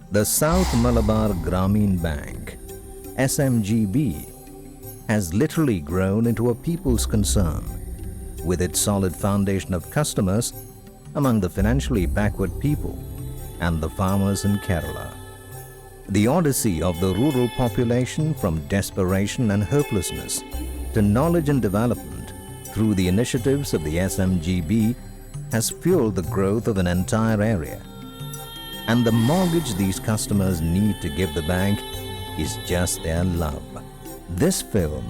The South Malabar Gramin Bank, SMGB, has literally grown into a people's concern, with its solid foundation of customers among the financially backward people and the farmers in Kerala. The odyssey of the rural population from desperation and hopelessness to knowledge and development through the initiatives of the SMGB has fueled the growth of an entire area. And the mortgage these customers need to give the bank is just their love. This film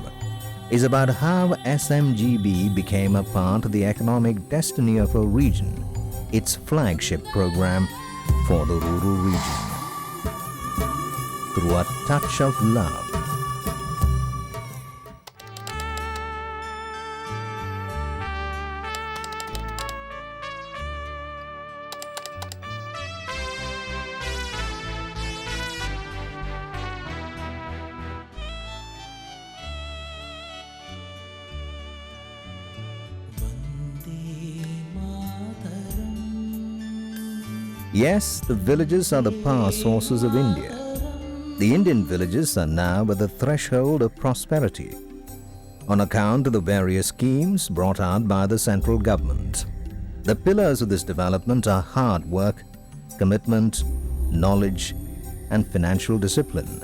is about how SMGB became a part of the economic destiny of a region, its flagship program for the rural region. Through a touch of love. Yes, the villages are the power sources of India. The Indian villages are now at the threshold of prosperity on account of the various schemes brought out by the central government. The pillars of this development are hard work, commitment, knowledge, and financial discipline.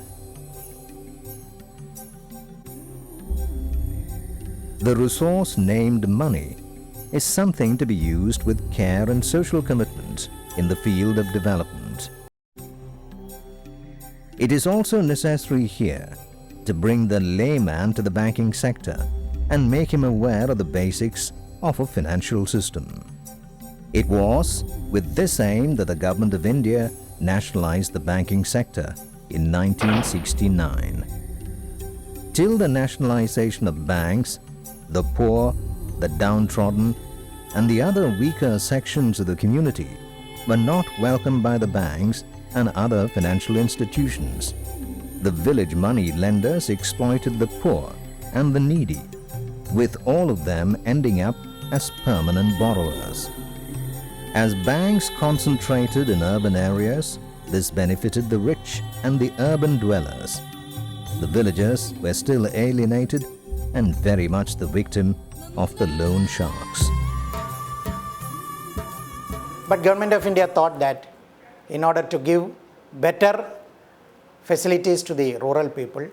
The resource named money is something to be used with care and social commitment in the field of development. It is also necessary here to bring the layman to the banking sector and make him aware of the basics of a financial system. It was with this aim that the Government of India nationalized the banking sector in 1969. Till the nationalization of banks, the poor, the downtrodden, and the other weaker sections of the community were not welcomed by the banks and other financial institutions. The village money lenders exploited the poor and the needy, with all of them ending up as permanent borrowers. As banks concentrated in urban areas, this benefited the rich and the urban dwellers. The villagers were still alienated and very much the victim of the loan sharks. But Government of India thought that in order to give better facilities to the rural people,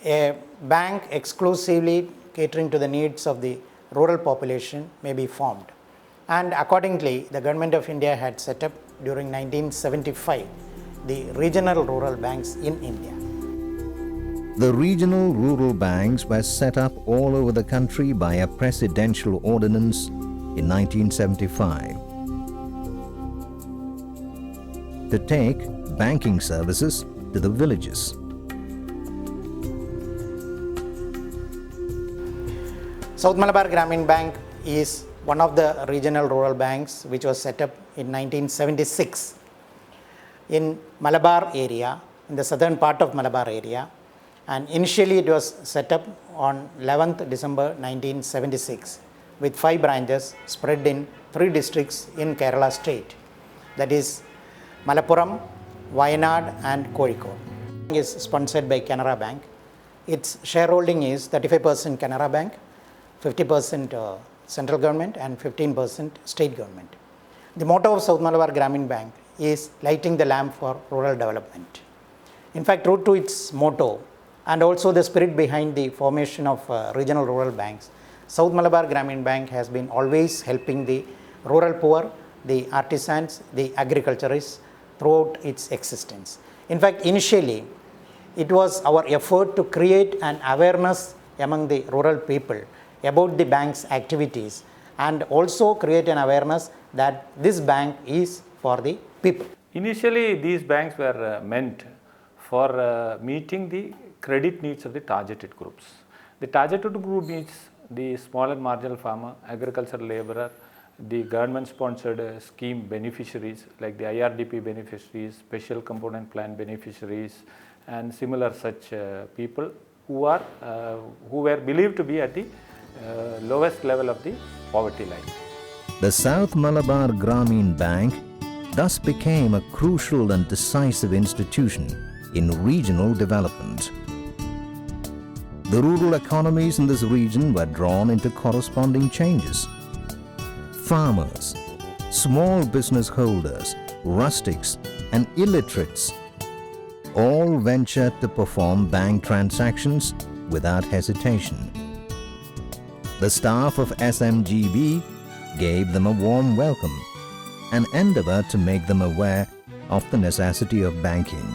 a bank exclusively catering to the needs of the rural population may be formed. And accordingly, the Government of India had set up during 1975 the regional rural banks in India. The regional rural banks were set up all over the country by a presidential ordinance in 1975 to take banking services to the villages. South Malabar Gramin Bank is one of the regional rural banks which was set up in 1976 in Malabar area, in the southern part of Malabar area, and initially it was set up on 11th December 1976 with 5 branches spread in 3 districts in Kerala state, that is Malappuram, Wayanad and Kozhikode. It is sponsored by Canara Bank. Its shareholding is 35% Canara Bank, 50% central government and 15% state government. The motto of South Malabar Gramin Bank is lighting the lamp for rural development. In fact, true to its motto and also the spirit behind the formation of regional rural banks, South Malabar Gramin Bank has been always helping the rural poor, the artisans, the agriculturists throughout its existence. In fact, initially, it was our effort to create an awareness among the rural people about the bank's activities and also create an awareness that this bank is for the people. Initially, these banks were meant for meeting the credit needs of the targeted groups. The targeted group means the small and marginal farmer, agricultural laborer, the government-sponsored scheme beneficiaries like the IRDP beneficiaries, special component plan beneficiaries, and similar such people who were believed to be at the lowest level of the poverty line. The South Malabar Gramin Bank, thus became a crucial and decisive institution in regional development. The rural economies in this region were drawn into corresponding changes. Farmers, small business holders, rustics, and illiterates all ventured to perform bank transactions without hesitation. The staff of SMGB gave them a warm welcome and endeavored to make them aware of the necessity of banking.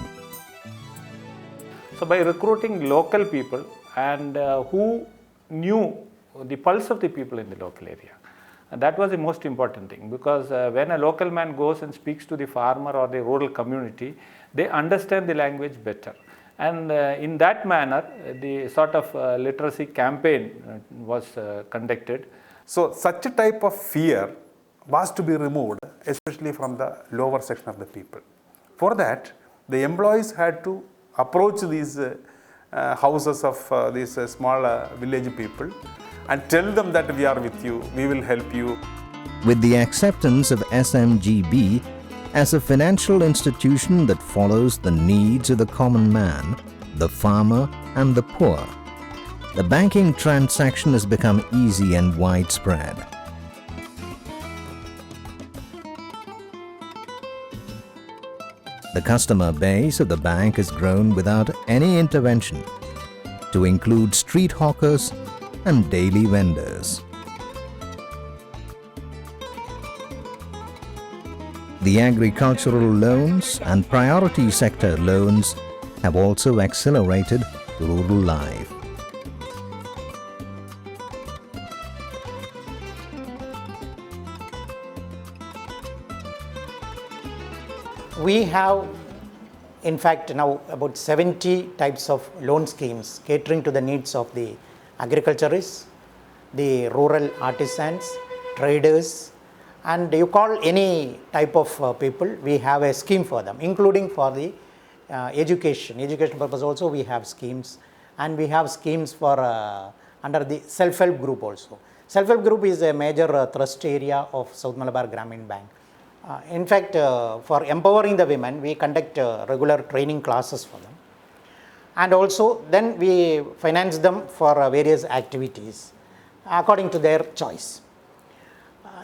So by recruiting local people and who knew the pulse of the people in the local area, that was the most important thing, because when a local man goes and speaks to the farmer or the rural community, they understand the language better. And in that manner, the sort of literacy campaign was conducted. So such a type of fear was to be removed, especially from the lower section of the people. For that, the employees had to approach these houses of these small village people and tell them that we are with you, we will help you. With the acceptance of SMGB as a financial institution that follows the needs of the common man, the farmer and the poor, the banking transaction has become easy and widespread. The customer base of the bank has grown without any intervention to include street hawkers and daily vendors. The agricultural loans and priority sector loans have also accelerated rural life. We have, in fact, now about 70 types of loan schemes catering to the needs of the agriculturists, the rural artisans, traders, and you call any type of people, we have a scheme for them, including for the education purpose also we have schemes, and we have schemes for under the self-help group also. Self-help group is a major thrust area of South Malabar Gramin Bank. In fact, for empowering the women, we conduct regular training classes for them. And also then we finance them for various activities according to their choice.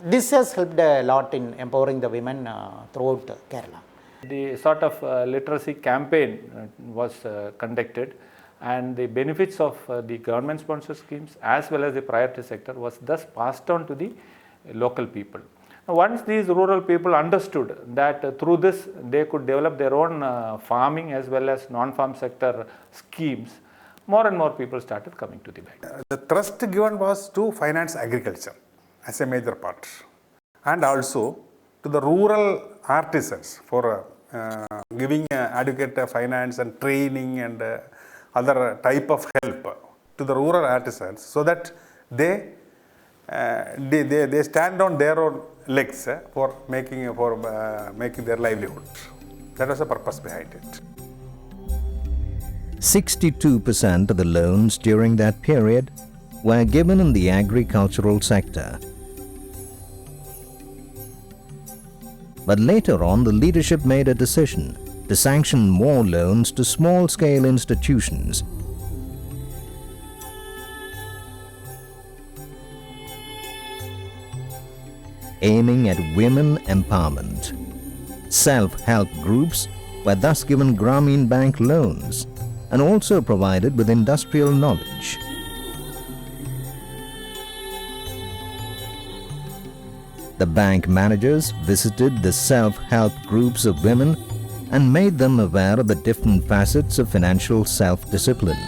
This has helped a lot in empowering the women throughout Kerala. The sort of literacy campaign was conducted, and the benefits of the government sponsored schemes as well as the priority sector was thus passed on to the local people. Once these rural people understood that through this they could develop their own farming as well as non-farm sector schemes, more and more people started coming to the bank. The thrust given was to finance agriculture as a major part, and also to the rural artisans for giving adequate finance and training and other type of help to the rural artisans, so that they stand on their own legs for making their livelihood. That was the purpose behind it. 62% of the loans during that period were given in the agricultural sector. But later on, the leadership made a decision to sanction more loans to small-scale institutions. Aiming at women empowerment. Self-help groups were thus given Gramin Bank loans and also provided with industrial knowledge. The bank managers visited the self-help groups of women and made them aware of the different facets of financial self-discipline.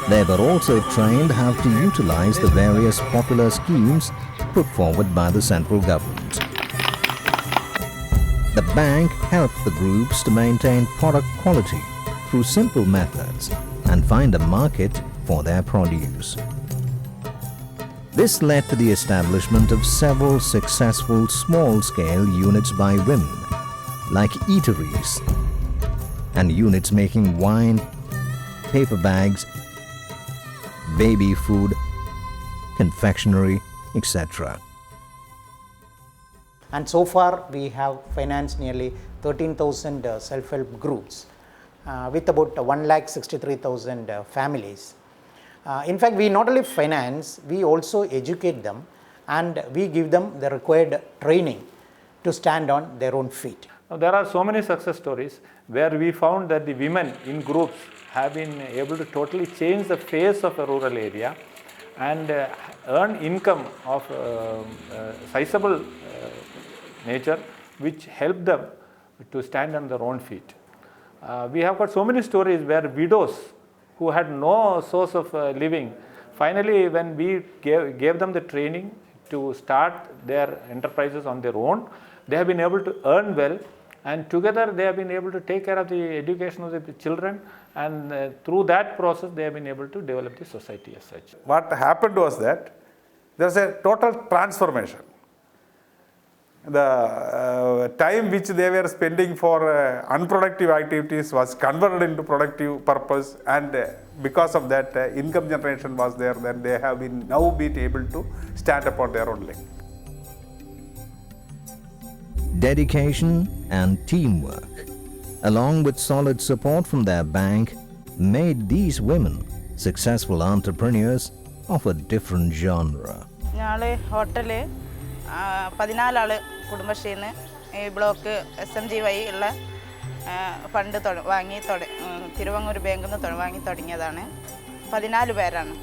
They were also trained how to utilize the various popular schemes put forward by the central government. The bank helped the groups to maintain product quality through simple methods and find a market for their produce. This led to the establishment of several successful small-scale units by women, like eateries and units making wine, paper bags, baby food, confectionery, etc. And so far we have financed nearly 13,000 self-help groups with about 1,63,000 families. In fact, we not only finance, we also educate them and we give them the required training to stand on their own feet. Now, there are so many success stories where we found that the women in groups have been able to totally change the face of a rural area and earn income of sizable nature, which help them to stand on their own feet. We have got so many stories where widows who had no source of living, finally when we gave them the training to start their enterprises on their own, they have been able to earn well, and together they have been able to take care of the education of the children, and through that process they have been able to develop the society as such. What happened was that there was a total transformation. The time which they were spending for unproductive activities was converted into productive purpose, and because of that income generation was there, then they have been now been able to stand upon their own leg. Dedication and teamwork, along with solid support from their bank, made these women successful entrepreneurs of a different genre. Hotel 14 ആൾ കുടുംബശ്രീന്ന് ഈ block SMGB ഉള്ള fund വാങ്ങി തിരുവങ്ങൂർ ബാങ്കിൽ നിന്ന് വാങ്ങി തുടങ്ങിയതാണ്. 14 പേരാണ്.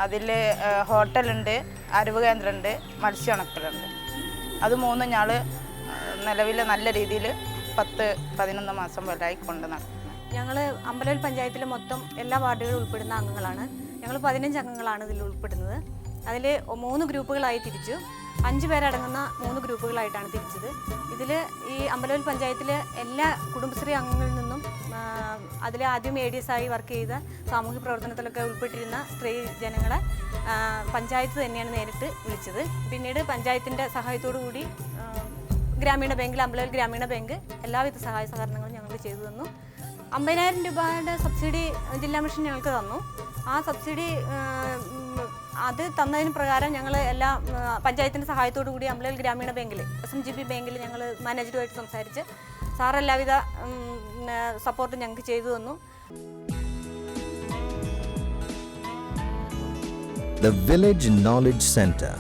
അതിൽ ഹോട്ടലുണ്ട്, അറിവ് കേന്ദ്രമുണ്ട്, മത്സ്യ ഉണക്കലുണ്ട്. അത് മൂന്നും ഞങ്ങൾ നിലവിൽ നല്ല രീതിയിൽ 10-11 മാസം വരെയായി കൊണ്ട് നടത്തുന്നത്. ഞങ്ങൾ അമ്പലവയൽ പഞ്ചായത്തിലെ മൊത്തം എല്ലാ വാർഡുകളും ഉൾപ്പെടുന്ന അംഗങ്ങളാണ്. ഞങ്ങൾ 15 അംഗങ്ങളാണ് ഇതിൽ ഉൾപ്പെടുന്നത്. അതിൽ 3 ഗ്രൂപ്പുകളായി തിരിച്ചു. 5 പേരടങ്ങുന്ന 3 ഗ്രൂപ്പുകളായിട്ടാണ് തിരിച്ചത്. ഇതിൽ ഈ അമ്പലവയൽ പഞ്ചായത്തിലെ എല്ലാ കുടുംബശ്രീ അംഗങ്ങളിൽ നിന്നും അതിൽ ആദ്യം ADS ആയി വർക്ക് ചെയ്ത സാമൂഹ്യ പ്രവർത്തനത്തിലൊക്കെ ഉൾപ്പെട്ടിരുന്ന സ്ത്രീ ജനങ്ങളെ പഞ്ചായത്ത് തന്നെയാണ് നേരിട്ട് വിളിച്ചത്. പിന്നീട് പഞ്ചായത്തിൻ്റെ സഹായത്തോടു കൂടി ഗ്രാമീണ ബാങ്കിൽ, അമ്പലവയൽ ഗ്രാമീണ ബാങ്ക് എല്ലാവിധ സഹായ സഹകരണങ്ങളും ഞങ്ങൾക്ക് ചെയ്തു തന്നു. 50,000 രൂപയുടെ സബ്സിഡി ജില്ലാ മിഷൻ ഞങ്ങൾക്ക് തന്നു. ആ സബ്സിഡി അത് തന്നതിന് പ്രകാരം ഞങ്ങൾ എല്ലാ പഞ്ചായത്തിൻ്റെ സഹായത്തോടു കൂടി അമ്പലവയൽ ഗ്രാമീണ ബാങ്കിൽ SMGB ബാങ്കിൽ ഞങ്ങൾ മാനേജറുമായിട്ട് സംസാരിച്ച് സാർ എല്ലാവിധ സപ്പോർട്ടും ഞങ്ങൾക്ക് ചെയ്തു തന്നു. The Village Knowledge Center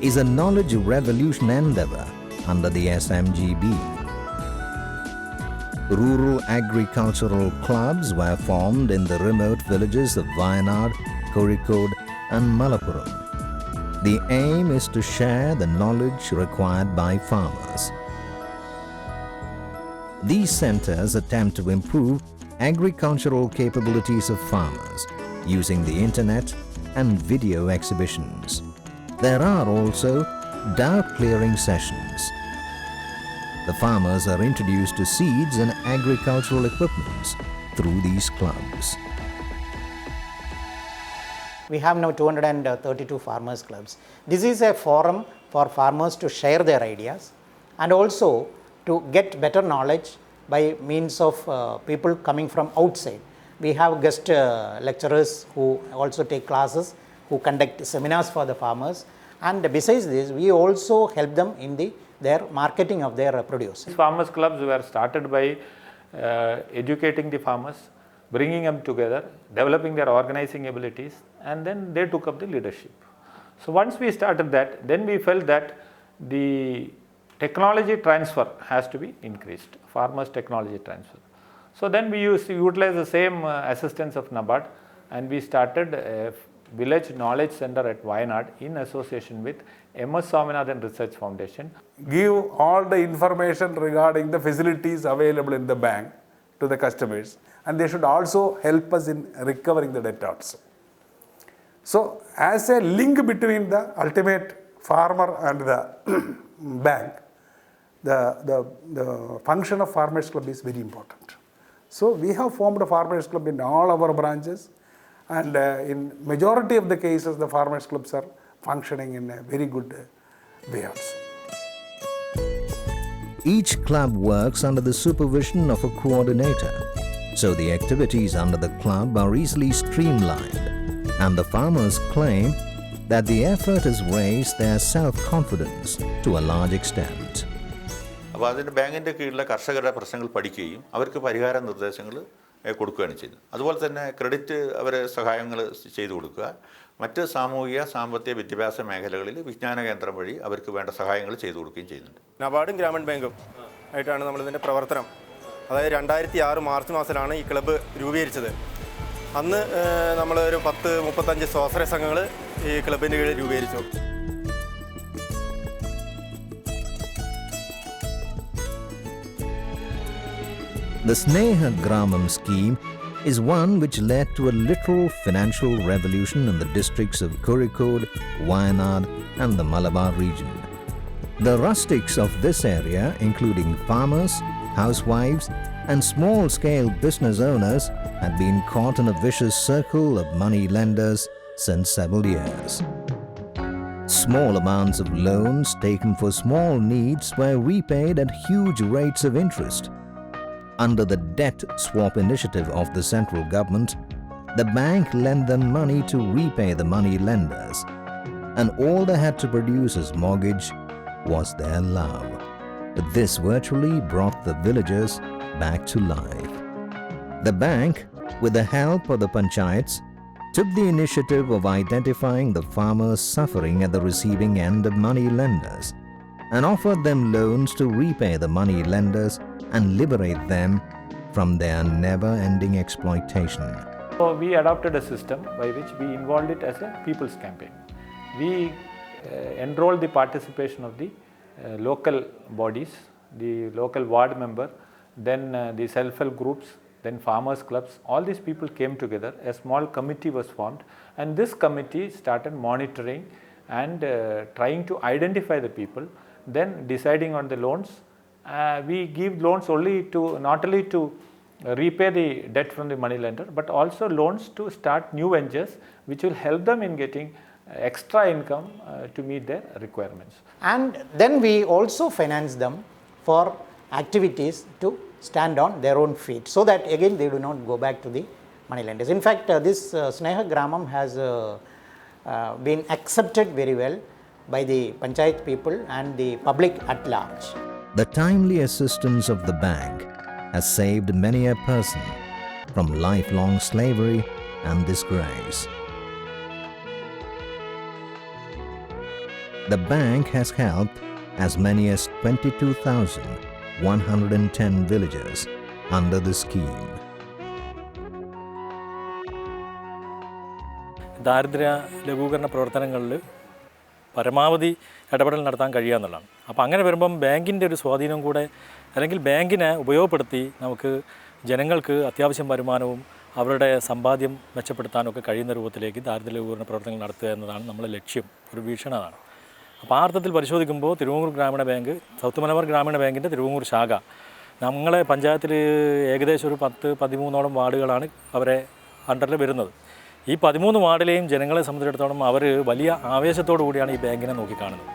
is a knowledge revolution endeavor under the SMGB. Rural agricultural clubs were formed in the remote villages of Wayanad, Kozhikode and Malappuram. The aim is to share the knowledge required by farmers. These centers attempt to improve agricultural capabilities of farmers using the internet and video exhibitions. There are also doubt clearing sessions. The farmers are introduced to seeds and agricultural equipments through these clubs. We have now 232 farmers clubs. This is a forum for farmers to share their ideas and also to get better knowledge by means of people coming from outside. We have guest lecturers who also take classes, who conduct seminars for the farmers, and besides this we also help them in their marketing of their produce. Farmers clubs were started by educating the farmers, bringing them together, developing their organizing abilities, and then they took up the leadership. So once we started that, then we felt that the technology transfer has to be increased, farmers technology transfer. So then we used to utilize the same assistance of NABARD, and we started a village knowledge center at Wayanad in association with MS Swaminathan Research Foundation. Give all the information regarding the facilities available in the bank to the customers, and they should also help us in recovering the debt also. So as a link between the ultimate farmer and the bank, the function of farmers club is very important. So we have formed a farmers club in all our branches, and in majority of the cases the farmers clubs are functioning in a very good way also. Each club works under the supervision of a coordinator, so the activities under the club are easily streamlined, and the farmers claim that the effort has raised their self-confidence to a large extent. അപ്പോൾ അതിൻ്റെ ബാങ്കിൻ്റെ കീഴിലെ കർഷകരുടെ പ്രശ്നങ്ങൾ പഠിക്കുകയും അവർക്ക് പരിഹാര നിർദ്ദേശങ്ങൾ കൊടുക്കുകയാണ് ചെയ്യുന്നത്. അതുപോലെ തന്നെ ക്രെഡിറ്റ് അവരെ സഹായങ്ങൾ ചെയ്തു കൊടുക്കുക, മറ്റ് സാമൂഹിക സാമ്പത്തിക വിദ്യാഭ്യാസ മേഖലകളിൽ വിജ്ഞാന കേന്ദ്രം വഴി അവർക്ക് വേണ്ട സഹായങ്ങൾ ചെയ്തു കൊടുക്കുകയും ചെയ്യുന്നുണ്ട്. നബാർഡും ഗ്രാമീൺ ബാങ്കും ആയിട്ടാണ് നമ്മളിതിൻ്റെ പ്രവർത്തനം. അതായത് 2006 മാർച്ച് മാസത്തിലാണ് ഈ ക്ലബ്ബ് രൂപീകരിച്ചത്. അന്ന് നമ്മൾ ഒരു 10-35 സ്വാശ്രയ സംഘങ്ങൾ ഈ ക്ലബിൻ്റെ കീഴിൽ രൂപീകരിച്ചു. The Gramin scheme is one which led to a literal financial revolution in the districts of Kozhikode, Wayanad and the Malabar region. The rustics of this area, including farmers, housewives and small-scale business owners, had been caught in a vicious circle of money lenders since several years. Small amounts of loans taken for small needs were repaid at huge rates of interest. Under the debt swap initiative of the central government, the bank lent them money to repay the money lenders, and all they had to produce as mortgage was their love. This virtually brought the villagers back to life. The bank, with the help of the panchayats, took the initiative of identifying the farmers suffering at the receiving end of money lenders and offered them loans to repay the money lenders and liberate them from their never-ending exploitation. So we adopted a system by which we involved it as a people's campaign. We enrolled the participation of the local bodies, the local ward member, then the self-help groups, then farmers clubs. All these people came together. A small committee was formed, and this committee started monitoring and trying to identify the people, then deciding on the loans. We give loans not only to repay the debt from the money lender, but also loans to start new ventures which will help them in getting extra income to meet their requirements. And then we also finance them for activities to stand on their own feet, so that again they do not go back to the money lenders. In fact, this Gramin has been accepted very well by the panchayat people and the public at large. The timely assistance of the bank has saved many a person from lifelong slavery and disgrace. The bank has helped as many as 22,110 villagers under the scheme. ദാരിദ്ര്യ ലഘൂകരണ പ്രവർത്തനങ്ങളിൽ പരമാവധി ഇടപെടൽ നടത്താൻ കഴിയുക എന്നുള്ളതാണ്. അപ്പോൾ അങ്ങനെ വരുമ്പം ബാങ്കിൻ്റെ ഒരു സ്വാധീനം കൂടെ, അല്ലെങ്കിൽ ബാങ്കിനെ ഉപയോഗപ്പെടുത്തി നമുക്ക് ജനങ്ങൾക്ക് അത്യാവശ്യം വരുമാനവും അവരുടെ സമ്പാദ്യം മെച്ചപ്പെടുത്താനൊക്കെ കഴിയുന്ന രൂപത്തിലേക്ക് ദാരിദ്ര്യ ലഘൂകരണ പ്രവർത്തനങ്ങൾ നടത്തുക എന്നതാണ് നമ്മളെ ലക്ഷ്യം, ഒരു വീക്ഷണം അതാണ്. അപ്പോൾ ആ അർത്ഥത്തിൽ പരിശോധിക്കുമ്പോൾ തിരുവങ്ങൂർ ഗ്രാമീണ ബാങ്ക്, സൗത്ത് മലബാർ ഗ്രാമീണ ബാങ്കിൻ്റെ തിരുവങ്ങൂർ ശാഖ നമ്മളെ പഞ്ചായത്തിൽ ഏകദേശം ഒരു 10-13 വാർഡുകളാണ് അവരെ അണ്ടറിൽ വരുന്നത്. ഈ 13 വാർഡിലെയും ജനങ്ങളെ സംബന്ധിച്ചിടത്തോളം അവർ വലിയ ആവേശത്തോടു കൂടിയാണ് ഈ ബാങ്കിനെ നോക്കിക്കാണുന്നത്.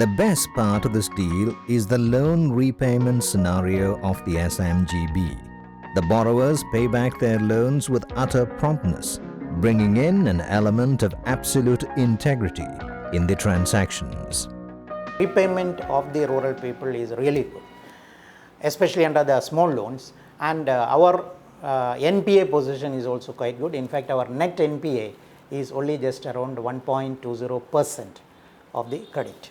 The best part of this deal is the loan repayment scenario of the SMGB. The borrowers pay back their loans with utter promptness, bringing in an element of absolute integrity in the transactions. Repayment of the rural people is really good, especially under the small loans, and our NPA position is also quite good. In fact, our net NPA is only just around 1.20% of the credit.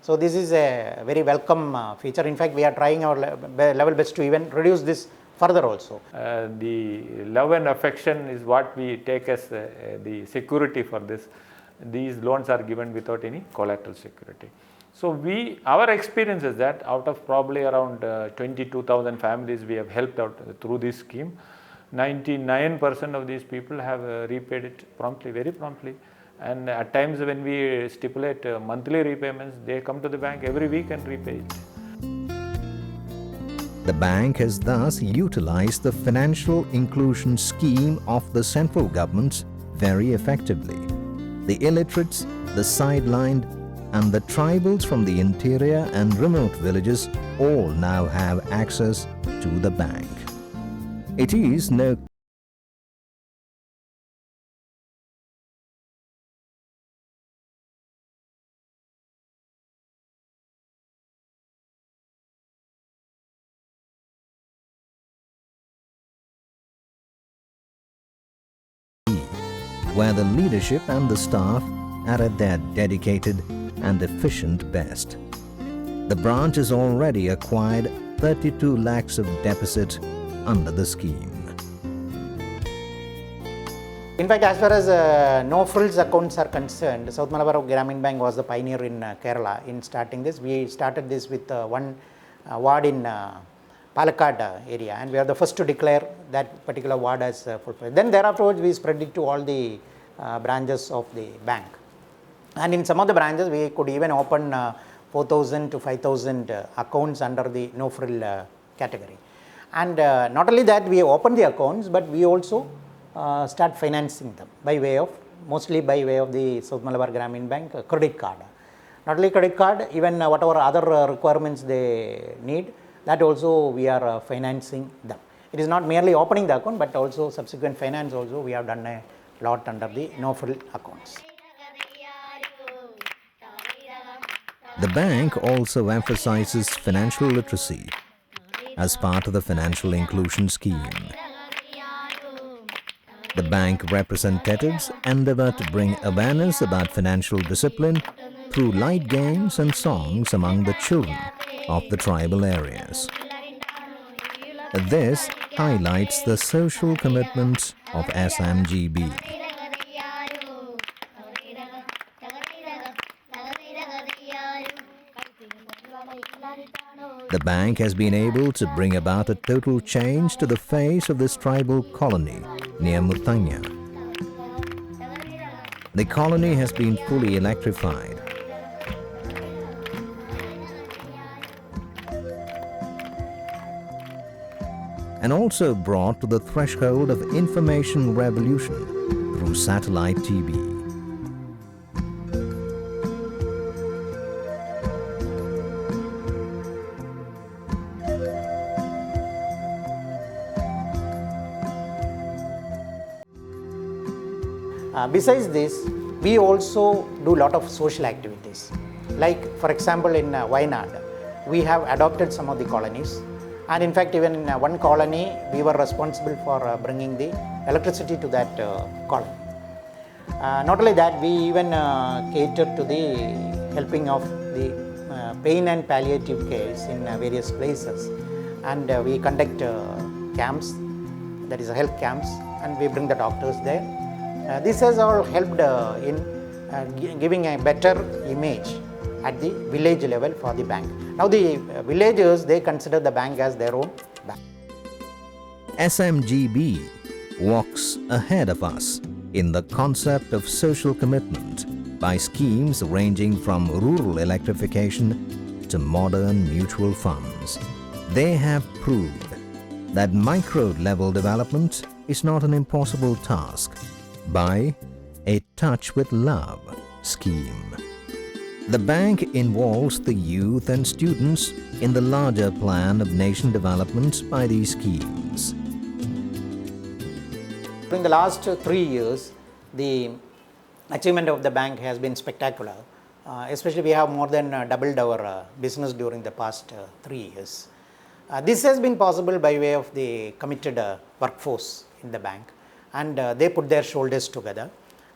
So this is a very welcome feature. In fact, we are trying our level best to even reduce this further also. The love and affection is what we take as the security for this. These loans are given without any collateral security. So our experience is that out of probably around 22,000 families we have helped out through this scheme, 99% of these people have repaid it promptly, very promptly. And at times when we stipulate monthly repayments, they come to the bank every week and repay it. The bank has thus utilized the financial inclusion scheme of the central government very effectively. The illiterates, the sidelined, and the tribals from the interior and remote villages all now have access to the bank. It is no where the leadership and the staff are at their dedicated and efficient best. The branch has already acquired 32 lakhs of deposit under the scheme. In fact, as far as no frills accounts are concerned, South Malabar Gramin Bank was the pioneer in Kerala in starting this. We started this with one ward in Palakkad area, and we are the first to declare that particular ward as full-fledged. Then thereafter we spread it to all the branches of the bank. And in some of the branches we could even open 4,000 to 5,000 accounts under the no frill category. And not only that, we open the accounts, but we also start financing them by way of, mostly by way of the South Malabar Gramin Bank credit card. Not only credit card, even whatever other requirements they need, that also we are financing them. It is not merely opening the account, but also subsequent finance also we have done a lot under the no frill accounts. The bank also emphasizes financial literacy as part of the financial inclusion scheme. The bank representatives endeavor to bring awareness about financial discipline through light games and songs among the children of the tribal areas. This highlights the social commitment of SMGB. The bank has been able to bring about a total change to the face of this tribal colony near Muthanya. The colony has been fully electrified. And also brought to the threshold of information revolution through satellite TV. Besides this, we also do a lot of social activities. Like, for example, in Wayanad, we have adopted some of the colonies. And in fact, even in one colony, we were responsible for bringing the electricity to that colony. Not only that, we even cater to the helping of the pain and palliative cares in various places. And we conduct camps, that is health camps, and we bring the doctors there. This has all helped in giving a better image at the village level for the bank. Now the villagers, they consider the bank as their own bank. SMGB walks ahead of us in the concept of social commitment by schemes ranging from rural electrification to modern mutual funds. They have proved that micro-level development is not an impossible task by a Touch with Love scheme. The bank involves the youth and students in the larger plan of nation development by these schemes. In the last 3 years, the achievement of the bank has been spectacular. Especially we have more than doubled our business during the past 3 years. This has been possible by way of the committed workforce in the bank, and they put their shoulders together,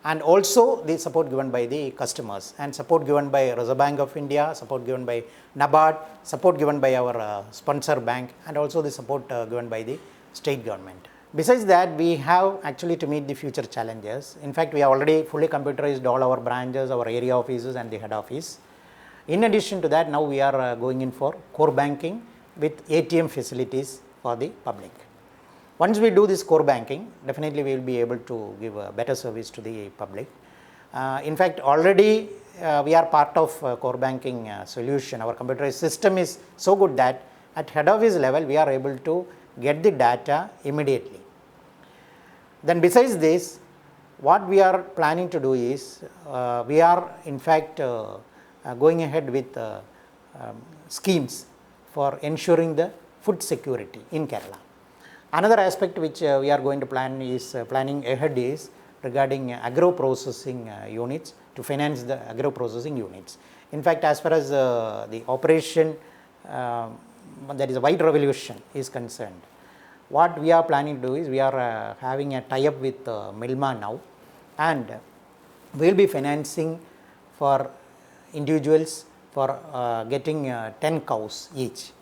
and also the support given by the customers, and support given by Reserve Bank of India, support given by NABARD, support given by our sponsor bank, and also the support given by the state government. Besides that, we have actually to meet the future challenges. In fact, we have already fully computerized all our branches, our area offices and the head office. In addition to that, now we are going in for core banking with ATM facilities for the public. Once we do this core banking, definitely we will be able to give a better service to the public. In fact, already we are part of core banking solution. Our computerized system is so good that at head office level, we are able to get the data immediately. Then besides this, what we are planning to do is, we are in fact going ahead with schemes for ensuring the food security in Kerala. Another aspect which we are going to planning ahead is regarding agro-processing units, to finance the agro-processing units. In fact, as far as the operation, that is a white revolution is concerned, what we are planning to do is we are having a tie-up with Milma now, and we will be financing for individuals for getting 10 cows each.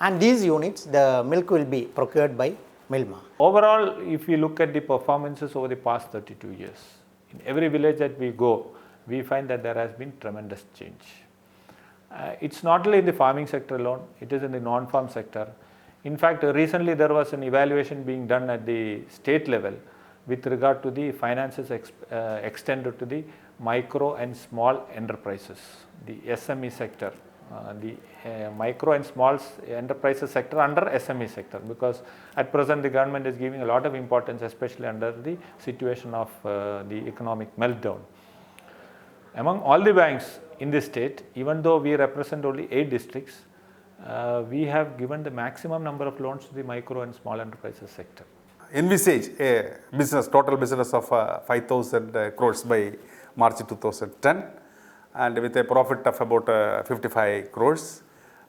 And these units, the milk will be procured by Milma. Overall, if you look at the performances over the past 32 years, in every village that we go, we find that there has been tremendous change. It's not only in the farming sector alone, it is in the non-farm sector. In fact, recently there was an evaluation being done at the state level with regard to the finances extended to the micro and small enterprises, the SME sector, the micro and small enterprises sector under SME sector, because at present the government is giving a lot of importance, especially under the situation of the economic meltdown. Among all the banks in the state, even though we represent only 8 districts, we have given the maximum number of loans to the micro and small enterprises sector. Envisage a business, total business of 5,000 crores by March 2010, and with a profit of about 55 crores.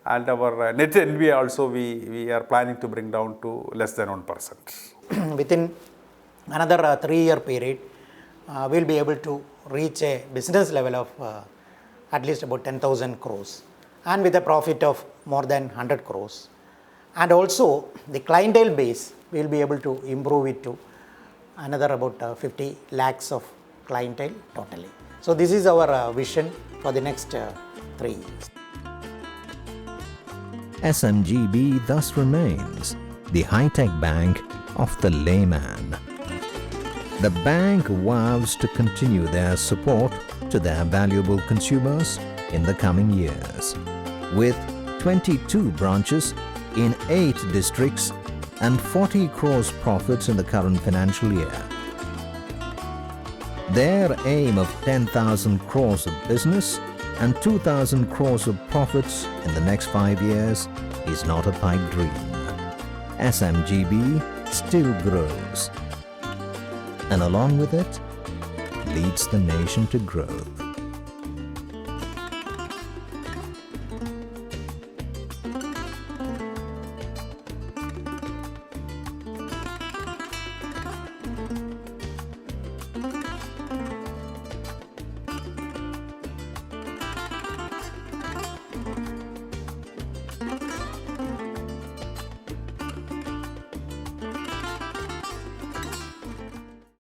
And our net NPA also we are planning to bring down to less than 1%. Within another 3-year period, we will be able to reach a business level of at least about 10,000 crores and with a profit of more than 100 crores. And also the clientele base, we will be able to improve it to another about 50 lakhs of clientele totally. So this is our vision for the next 3 years. SMGB thus remains the high-tech bank of the layman. The bank vows to continue their support to their valuable consumers in the coming years, with 22 branches in 8 districts and 40 crores profits in the current financial year. Their aim of 10,000 crores of business and 2,000 crores of profits in the next 5 years is not a pipe dream. SMGB still grows, and along with it, leads the nation to growth.